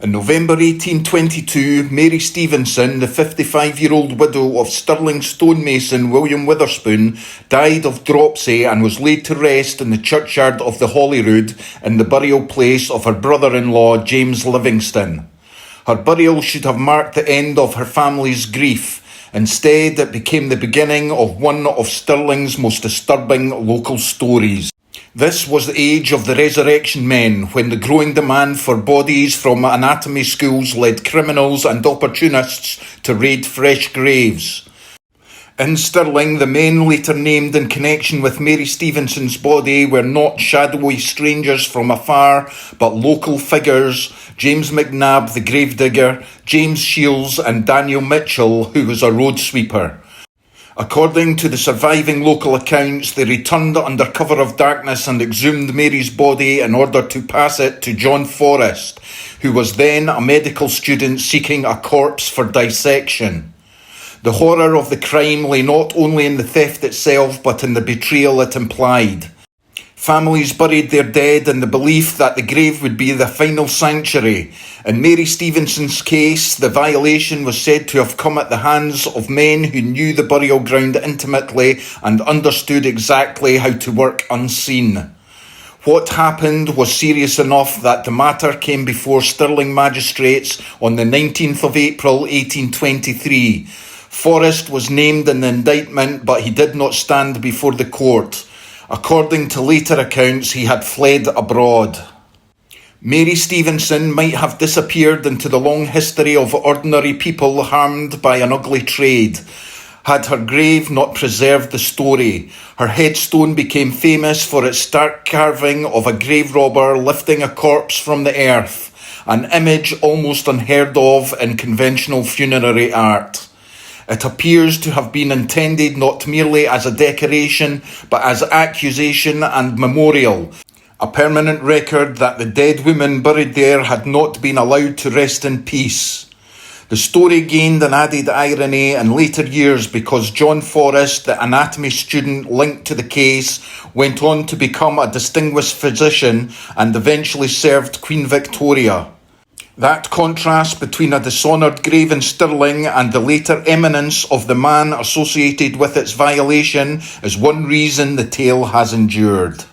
In November 1822, Mary Stevenson, the 55-year-old widow of Stirling stonemason William Witherspoon, died of dropsy and was laid to rest in the churchyard of the Holyrood in the burial place of her brother-in-law James Livingstone. Her burial should have marked the end of her family's grief. Instead, it became the beginning of one of Stirling's most disturbing local stories. This was the age of the resurrection men, when the growing demand for bodies from anatomy schools led criminals and opportunists to raid fresh graves. In Stirling, the men later named in connection with Mary Stevenson's body were not shadowy strangers from afar, but local figures: James McNab, the gravedigger, James Shiels and Daniel Mitchell, who was a road sweeper. According to the surviving local accounts, they returned under cover of darkness and exhumed Mary's body in order to pass it to John Forrest, who was then a medical student seeking a corpse for dissection. The horror of the crime lay not only in the theft itself, but in the betrayal it implied. Families buried their dead in the belief that the grave would be the final sanctuary. In Mary Stevenson's case, the violation was said to have come at the hands of men who knew the burial ground intimately and understood exactly how to work unseen. What happened was serious enough that the matter came before Stirling magistrates on the 19th of April 1823. Forrest was named in the indictment, but he did not stand before the court. According to later accounts, he had fled abroad. Mary Stevenson might have disappeared into the long history of ordinary people harmed by an ugly trade. Had her grave not preserved the story, her headstone became famous for its stark carving of a grave robber lifting a corpse from the earth, an image almost unheard of in conventional funerary art. It appears to have been intended not merely as a decoration, but as accusation and memorial, a permanent record that the dead woman buried there had not been allowed to rest in peace. The story gained an added irony in later years because John Forrest, the anatomy student linked to the case, went on to become a distinguished physician and eventually served Queen Victoria. That contrast between a dishonoured grave in Stirling and the later eminence of the man associated with its violation is one reason the tale has endured.